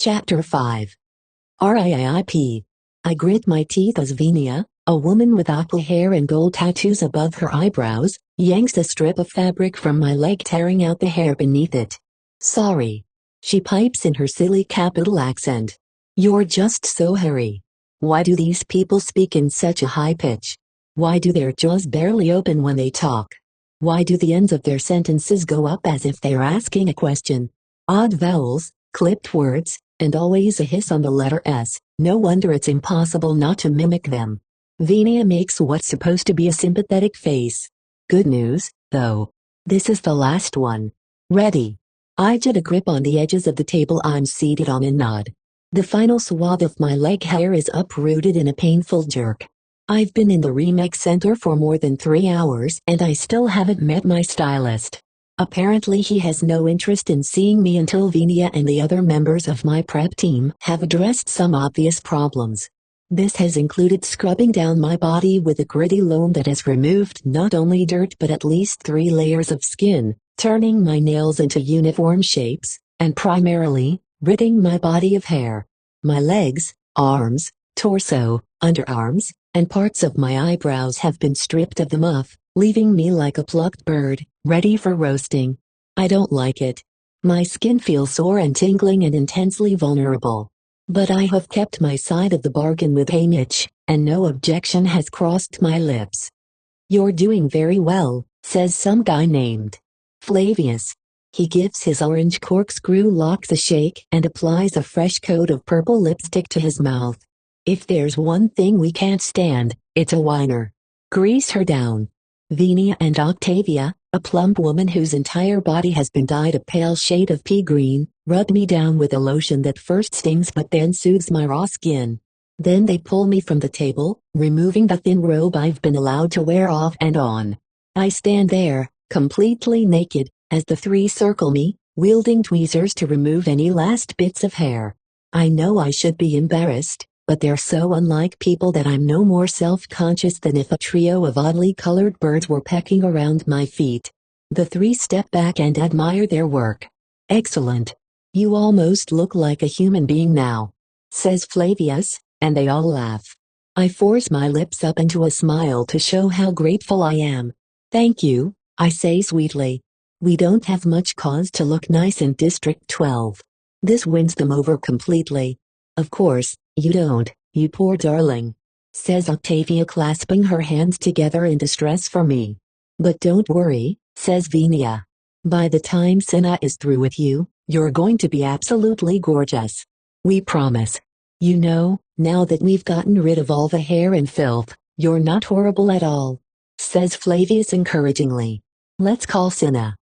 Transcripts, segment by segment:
Chapter 5. RIIP. I grit my teeth as Venia, a woman with apple hair and gold tattoos above her eyebrows, yanks a strip of fabric from my leg, tearing out the hair beneath it. "Sorry," she pipes in her silly capital accent. "You're just so hairy. Why do these people speak in such a high pitch? Why do their jaws barely open when they talk? Why do the ends of their sentences go up as if they're asking a question? Odd vowels, clipped words, and always a hiss on the letter S. No wonder it's impossible not to mimic them." Venia makes what's supposed to be a sympathetic face. Good news, though. This is the last one. Ready? I get a grip on the edges of the table I'm seated on and nod. The final swath of my leg hair is uprooted in a painful jerk. I've been in the Remix Center for more than 3 hours and I still haven't met my stylist. Apparently he has no interest in seeing me until Venia and the other members of my prep team have addressed some obvious problems. This has included scrubbing down my body with a gritty loam that has removed not only dirt but at least 3 layers of skin, turning my nails into uniform shapes, and primarily, ridding my body of hair. My legs, arms, torso, underarms, and parts of my eyebrows have been stripped of the muff, leaving me like a plucked bird, ready for roasting. I don't like it. My skin feels sore and tingling and intensely vulnerable. But I have kept my side of the bargain with Hamish, and no objection has crossed my lips. "You're doing very well," says some guy named Flavius. He gives his orange corkscrew locks a shake and applies a fresh coat of purple lipstick to his mouth. "If there's one thing we can't stand, it's a whiner. Grease her down." Venia and Octavia, a plump woman whose entire body has been dyed a pale shade of pea green, rub me down with a lotion that first stings but then soothes my raw skin. Then they pull me from the table, removing the thin robe I've been allowed to wear off and on. I stand there, completely naked, as the 3 circle me, wielding tweezers to remove any last bits of hair. I know I should be embarrassed, but they're so unlike people that I'm no more self-conscious than if a trio of oddly colored birds were pecking around my feet. The 3 step back and admire their work. "Excellent. You almost look like a human being now," says Flavius, and they all laugh. I force my lips up into a smile to show how grateful I am. "Thank you," I say sweetly. "We don't have much cause to look nice in District 12. This wins them over completely." "Of course, you don't, you poor darling," says Octavia, clasping her hands together in distress for me. "But don't worry," says Venia. "By the time Cinna is through with you, you're going to be absolutely gorgeous. We promise. You know, now that we've gotten rid of all the hair and filth, you're not horrible at all," says Flavius encouragingly. "Let's call Cinna."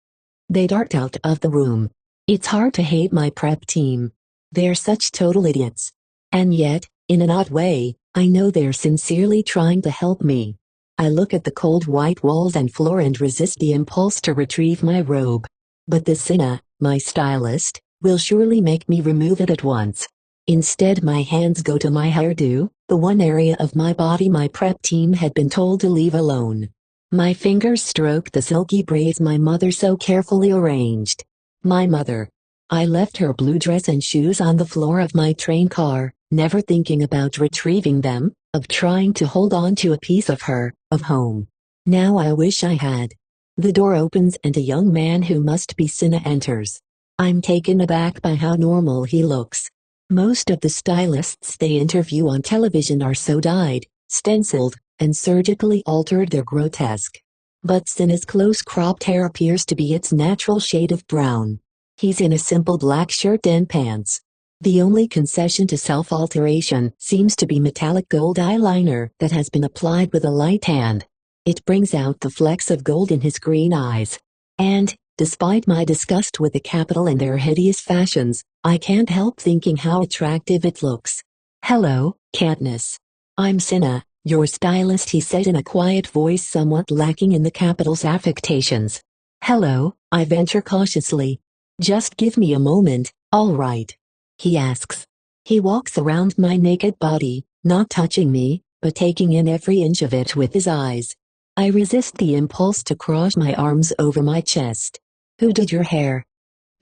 They dart out of the room. It's hard to hate my prep team. They're such total idiots. And yet, in an odd way, I know they're sincerely trying to help me. I look at the cold white walls and floor and resist the impulse to retrieve my robe. But the Cinna, my stylist, will surely make me remove it at once. Instead, my hands go to my hairdo, the one area of my body my prep team had been told to leave alone. My fingers stroke the silky braids my mother so carefully arranged. My mother. I left her blue dress and shoes on the floor of my train car, never thinking about retrieving them, of trying to hold on to a piece of her, of home. Now I wish I had. The door opens and a young man who must be Cinna enters. I'm taken aback by how normal he looks. Most of the stylists they interview on television are so dyed, stenciled, and surgically altered they're grotesque. But Cinna's close-cropped hair appears to be its natural shade of brown. He's in a simple black shirt and pants. The only concession to self-alteration seems to be metallic gold eyeliner that has been applied with a light hand. It brings out the flecks of gold in his green eyes. And, despite my disgust with the capital and their hideous fashions, I can't help thinking how attractive it looks. "Hello, Katniss. I'm Cinna, your stylist," he said in a quiet voice somewhat lacking in the capital's affectations. "Hello," I venture cautiously. "Just give me a moment, all right?" he asks. He walks around my naked body, not touching me, but taking in every inch of it with his eyes. I resist the impulse to cross my arms over my chest. "Who did your hair?"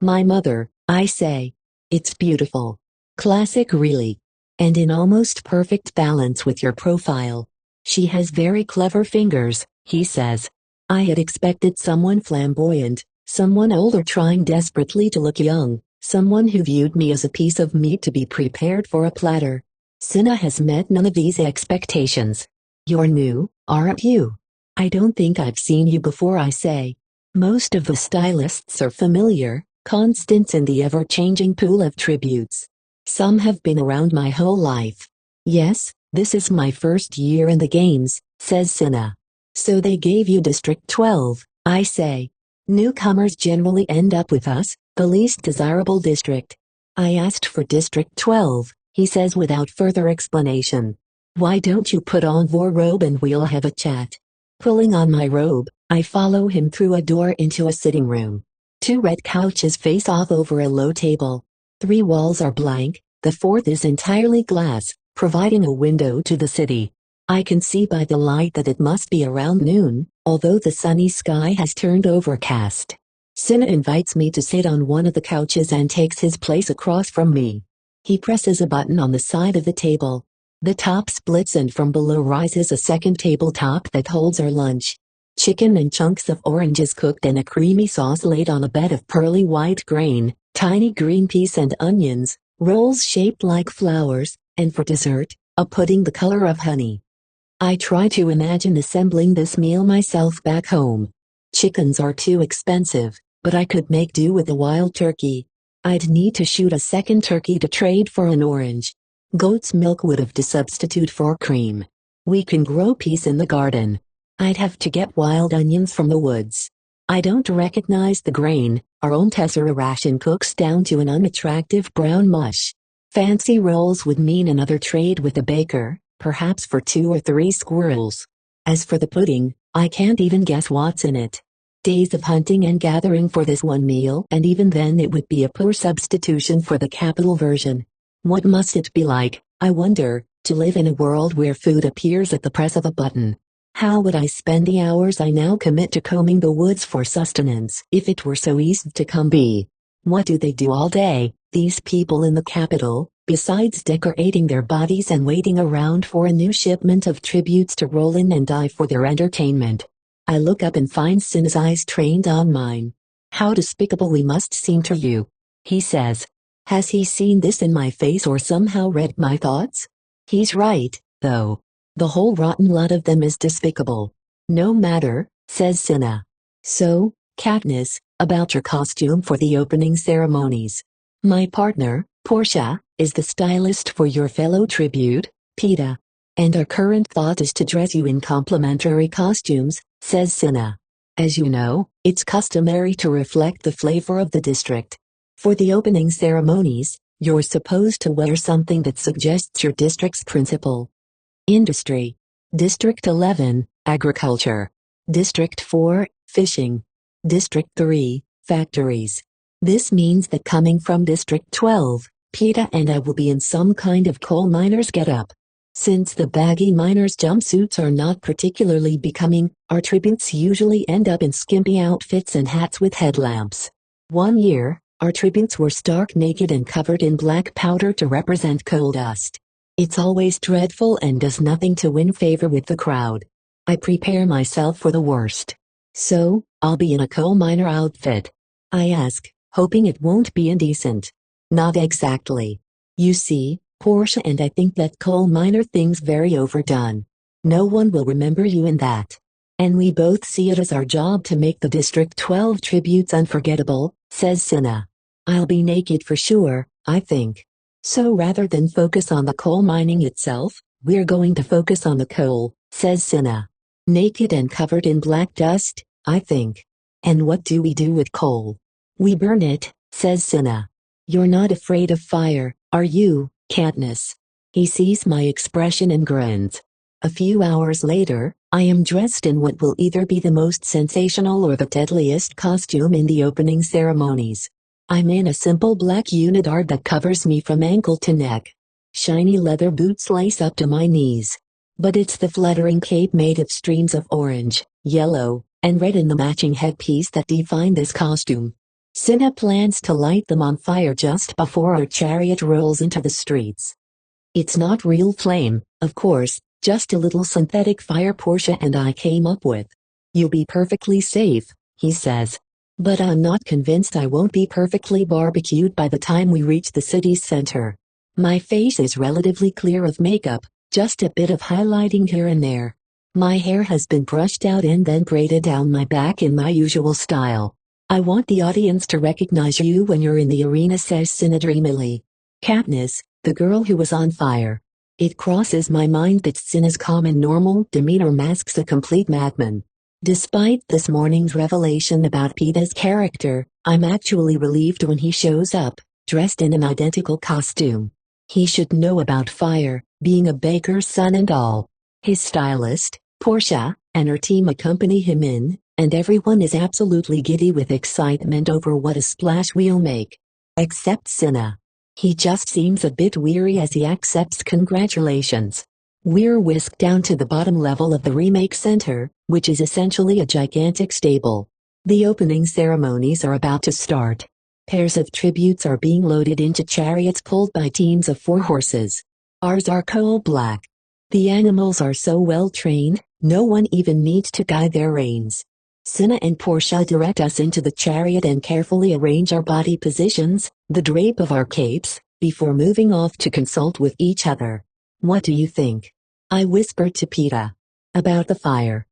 "My mother," I say. "It's beautiful." Classic really. And in almost perfect balance with your profile. She has very clever fingers, he says. I had expected someone flamboyant, someone older trying desperately to look young, someone who viewed me as a piece of meat to be prepared for a platter. Cinna has met none of these expectations. You're new, aren't you? I don't think I've seen you before, I say. Most of the stylists are familiar, constants in the ever-changing pool of tributes. Some have been around my whole life. Yes, this is my first year in the games, says Cinna. So they gave you District 12, I say. Newcomers generally end up with us, the least desirable district. I asked for District 12, he says without further explanation. Why don't you put on your robe and we'll have a chat? Pulling on my robe, I follow him through a door into a sitting room. 2 red couches face off over a low table. 3 walls are blank, the 4th is entirely glass, providing a window to the city. I can see by the light that it must be around noon, although the sunny sky has turned overcast. Cinna invites me to sit on one of the couches and takes his place across from me. He presses a button on the side of the table. The top splits and from below rises a second tabletop that holds our lunch. Chicken and chunks of oranges cooked in a creamy sauce laid on a bed of pearly white grain, tiny green peas and onions, rolls shaped like flowers, and for dessert, a pudding the color of honey. I try to imagine assembling this meal myself back home. Chickens are too expensive, but I could make do with a wild turkey. I'd need to shoot a second turkey to trade for an orange. Goat's milk would have to substitute for cream. We can grow peas in the garden. I'd have to get wild onions from the woods. I don't recognize the grain, our own tessera ration cooks down to an unattractive brown mush. Fancy rolls would mean another trade with a baker, perhaps for 2 or 3 squirrels. As for the pudding, I can't even guess what's in it. Days of hunting and gathering for this one meal, and even then it would be a poor substitution for the capital version. What must it be like, I wonder, to live in a world where food appears at the press of a button? How would I spend the hours I now commit to combing the woods for sustenance if it were so easy to come by? What do they do all day, these people in the capital, besides decorating their bodies and waiting around for a new shipment of tributes to roll in and die for their entertainment? I look up and find Cinna's eyes trained on mine. How despicable we must seem to you, he says. Has he seen this in my face or somehow read my thoughts? He's right, though. The whole rotten lot of them is despicable. No matter, says Cinna. So, Katniss, about your costume for the opening ceremonies. My partner, Portia, is the stylist for your fellow tribute, Peeta. And our current thought is to dress you in complimentary costumes, says Cinna. As you know, it's customary to reflect the flavor of the district. For the opening ceremonies, you're supposed to wear something that suggests your district's principal industry. District 11, agriculture. District 4, fishing. District 3, factories. This means that coming from District 12, Peeta and I will be in some kind of coal miner's getup. Since the baggy miners' jumpsuits are not particularly becoming, our tributes usually end up in skimpy outfits and hats with headlamps. One year, our tributes were stark naked and covered in black powder to represent coal dust. It's always dreadful and does nothing to win favor with the crowd. I prepare myself for the worst. So, I'll be in a coal miner outfit. I ask, hoping it won't be indecent. Not exactly. You see, Portia and I think that coal miner thing's very overdone. No one will remember you in that. And we both see it as our job to make the District 12 tributes unforgettable, says Cinna. I'll be naked for sure, I think. So rather than focus on the coal mining itself, we're going to focus on the coal, says Cinna. Naked and covered in black dust, I think. And what do we do with coal? We burn it, says Cinna. You're not afraid of fire, are you, Katniss? He sees my expression and grins. A few hours later, I am dressed in what will either be the most sensational or the deadliest costume in the opening ceremonies. I'm in a simple black unitard that covers me from ankle to neck. Shiny leather boots lace up to my knees. But it's the fluttering cape made of streams of orange, yellow, and red in the matching headpiece that define this costume. Cinna plans to light them on fire just before our chariot rolls into the streets. It's not real flame, of course, just a little synthetic fire Portia and I came up with. You'll be perfectly safe, he says. But I'm not convinced I won't be perfectly barbecued by the time we reach the city center. My face is relatively clear of makeup, just a bit of highlighting here and there. My hair has been brushed out and then braided down my back in my usual style. I want the audience to recognize you when you're in the arena, says Cinna dreamily. Katniss, the girl who was on fire. It crosses my mind that Cinna's calm and normal demeanor masks a complete madman. Despite this morning's revelation about Peeta's character, I'm actually relieved when he shows up, dressed in an identical costume. He should know about fire, being a baker's son and all. His stylist, Portia, and her team accompany him in, and everyone is absolutely giddy with excitement over what a splash we'll make. Except Cinna. He just seems a bit weary as he accepts congratulations. We're whisked down to the bottom level of the Remake Center, which is essentially a gigantic stable. The opening ceremonies are about to start. Pairs of tributes are being loaded into chariots pulled by teams of 4 horses. Ours are coal black. The animals are so well trained, no one even needs to guide their reins. Cinna and Portia direct us into the chariot and carefully arrange our body positions, the drape of our capes, before moving off to consult with each other. What do you think? I whispered to Peeta. About the fire.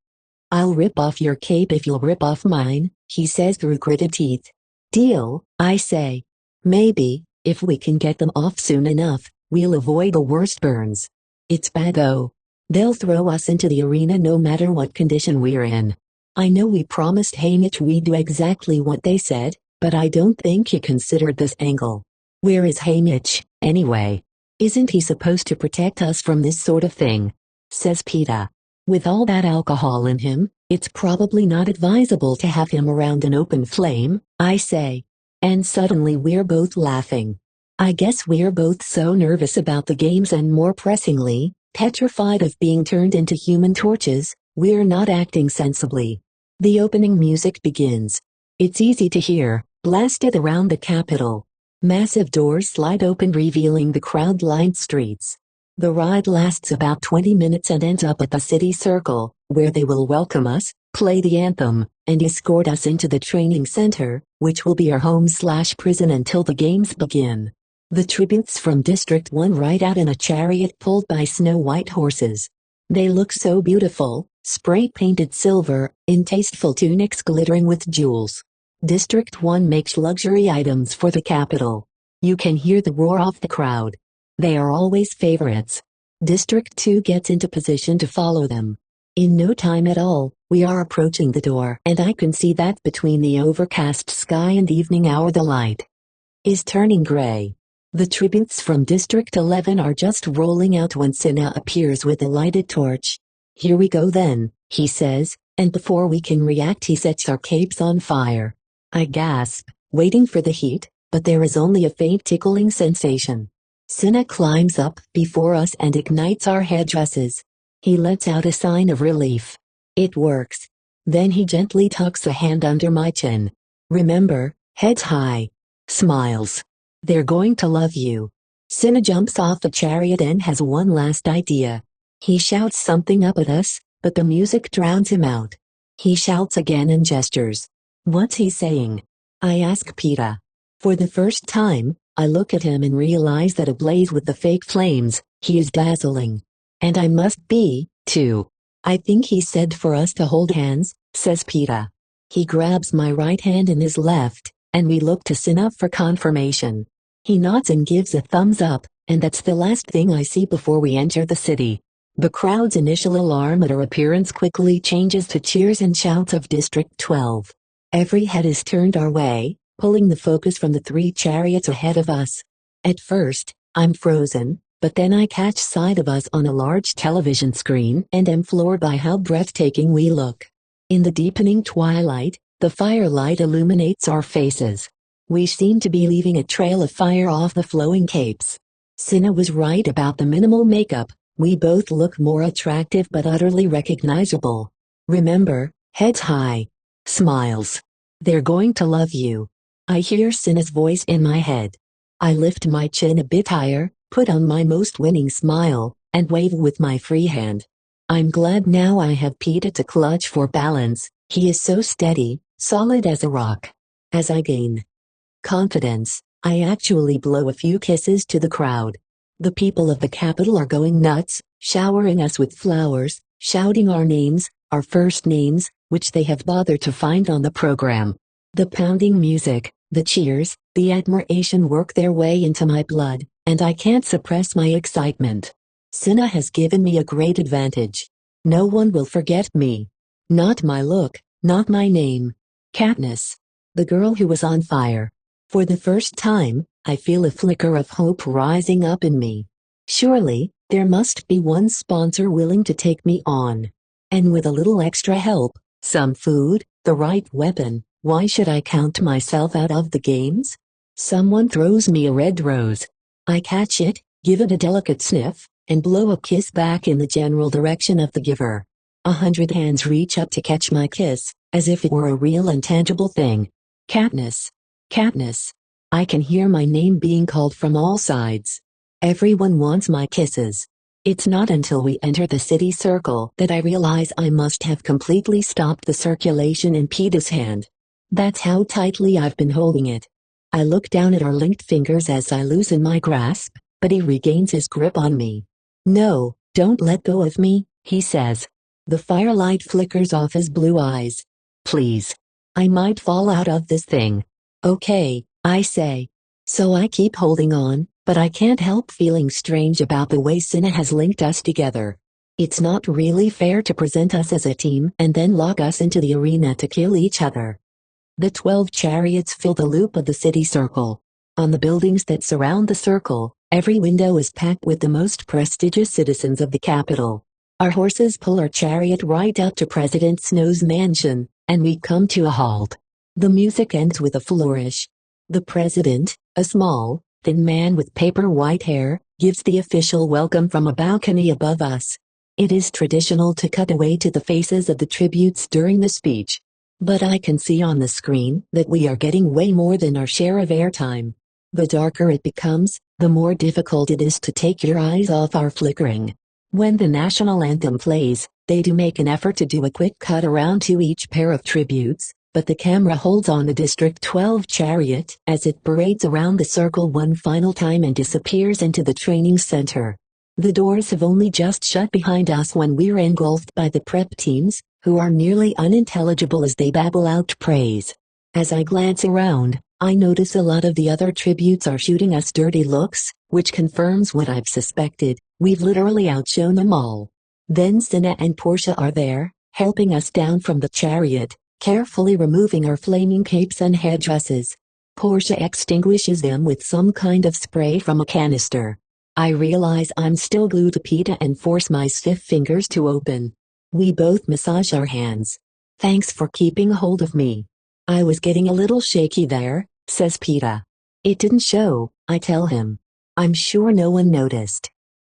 I'll rip off your cape if you'll rip off mine, he says through gritted teeth. Deal, I say. Maybe, if we can get them off soon enough, we'll avoid the worst burns. It's bad though. They'll throw us into the arena no matter what condition we're in. I know we promised Haymitch we'd do exactly what they said, but I don't think he considered this angle. Where is Haymitch, anyway? Isn't he supposed to protect us from this sort of thing? Says Peeta. With all that alcohol in him, it's probably not advisable to have him around an open flame, I say. And suddenly we're both laughing. I guess we're both so nervous about the games and more pressingly, petrified of being turned into human torches, we're not acting sensibly. The opening music begins. It's easy to hear, blasted around the Capitol. Massive doors slide open revealing the crowd-lined streets. The ride lasts about 20 minutes and ends up at the city circle, where they will welcome us, play the anthem, and escort us into the training center, which will be our home/prison until the games begin. The tributes from District 1 ride out in a chariot pulled by snow-white horses. They look so beautiful, spray-painted silver, in tasteful tunics glittering with jewels. District 1 makes luxury items for the Capitol. You can hear the roar of the crowd. They are always favorites. District 2 gets into position to follow them. In no time at all, we are approaching the door and I can see that between the overcast sky and evening hour the light is turning gray. The tributes from District 11 are just rolling out when Cinna appears with a lighted torch. Here we go then, he says, and before we can react he sets our capes on fire. I gasp, waiting for the heat, but there is only a faint tickling sensation. Cinna climbs up before us and ignites our headdresses. He lets out a sign of relief. It works. Then he gently tucks a hand under my chin. Remember, heads high. Smiles. They're going to love you. Cinna jumps off the chariot and has one last idea. He shouts something up at us, but the music drowns him out. He shouts again and gestures. What's he saying? I ask Peeta. For the first time, I look at him and realize that ablaze with the fake flames, he is dazzling. And I must be, too. I think he said for us to hold hands, says Peeta. He grabs my right hand in his left, and we look to Cinna for confirmation. He nods and gives a thumbs up, and that's the last thing I see before we enter the city. The crowd's initial alarm at our appearance quickly changes to cheers and shouts of District 12. Every head is turned our way, pulling the focus from the 3 chariots ahead of us. At first, I'm frozen, but then I catch sight of us on a large television screen and am floored by how breathtaking we look. In the deepening twilight, the firelight illuminates our faces. We seem to be leaving a trail of fire off the flowing capes. Cinna was right about the minimal makeup. We both look more attractive but utterly recognizable. Remember, heads high. Smiles. They're going to love you. I hear Cinna's voice in my head. I lift my chin a bit higher, put on my most winning smile, and wave with my free hand. I'm glad now I have Peeta to clutch for balance. He is so steady, solid as a rock. As I gain confidence, I actually blow a few kisses to the crowd. The people of the capital are going nuts, showering us with flowers, shouting our names, our first names, which they have bothered to find on the program. The pounding music, the cheers, the admiration work their way into my blood, and I can't suppress my excitement. Cinna has given me a great advantage. No one will forget me. Not my look, not my name. Katniss. The girl who was on fire. For the first time, I feel a flicker of hope rising up in me. Surely, there must be one sponsor willing to take me on. And with a little extra help, some food, the right weapon, why should I count myself out of the games? Someone throws me a red rose. I catch it, give it a delicate sniff, and blow a kiss back in the general direction of the giver. 100 hands reach up to catch my kiss, as if it were a real and tangible thing. Katniss. Katniss. I can hear my name being called from all sides. Everyone wants my kisses. It's not until we enter the city circle that I realize I must have completely stopped the circulation in Peeta's hand. That's how tightly I've been holding it. I look down at our linked fingers as I loosen my grasp, but he regains his grip on me. No, don't let go of me, he says. The firelight flickers off his blue eyes. Please. I might fall out of this thing. Okay, I say. So I keep holding on, but I can't help feeling strange about the way Cinna has linked us together. It's not really fair to present us as a team and then lock us into the arena to kill each other. The 12 chariots fill the loop of the city circle. On the buildings that surround the circle, every window is packed with the most prestigious citizens of the capital. Our horses pull our chariot right up to President Snow's mansion, and we come to a halt. The music ends with a flourish. The president, a small, thin man with paper white hair, gives the official welcome from a balcony above us. It is traditional to cut away to the faces of the tributes during the speech. But I can see on the screen that we are getting way more than our share of airtime. The darker it becomes, the more difficult it is to take your eyes off our flickering. When the national anthem plays, they do make an effort to do a quick cut around to each pair of tributes, but the camera holds on the District 12 chariot as it parades around the circle one final time and disappears into the training center. The doors have only just shut behind us when we're engulfed by the prep teams, who are nearly unintelligible as they babble out praise. As I glance around, I notice a lot of the other tributes are shooting us dirty looks, which confirms what I've suspected. We've literally outshone them all. Then Cinna and Portia are there, helping us down from the chariot, carefully removing our flaming capes and headdresses. Portia extinguishes them with some kind of spray from a canister. I realize I'm still glued to Peeta and force my stiff fingers to open. We both massage our hands. Thanks for keeping hold of me. I was getting a little shaky there, says Peeta. It didn't show, I tell him. I'm sure no one noticed.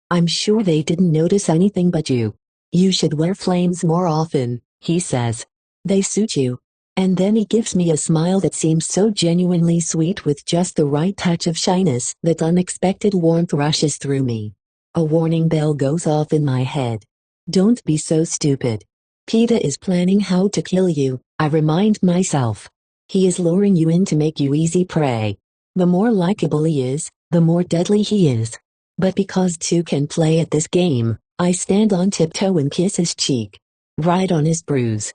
I'm sure they didn't notice anything but you. You should wear flames more often, he says. They suit you. And then he gives me a smile that seems so genuinely sweet with just the right touch of shyness that unexpected warmth rushes through me. A warning bell goes off in my head. Don't be so stupid. Peeta is planning how to kill you, I remind myself. He is luring you in to make you easy prey. The more likable he is, the more deadly he is. But because two can play at this game, I stand on tiptoe and kiss his cheek. Right on his bruise.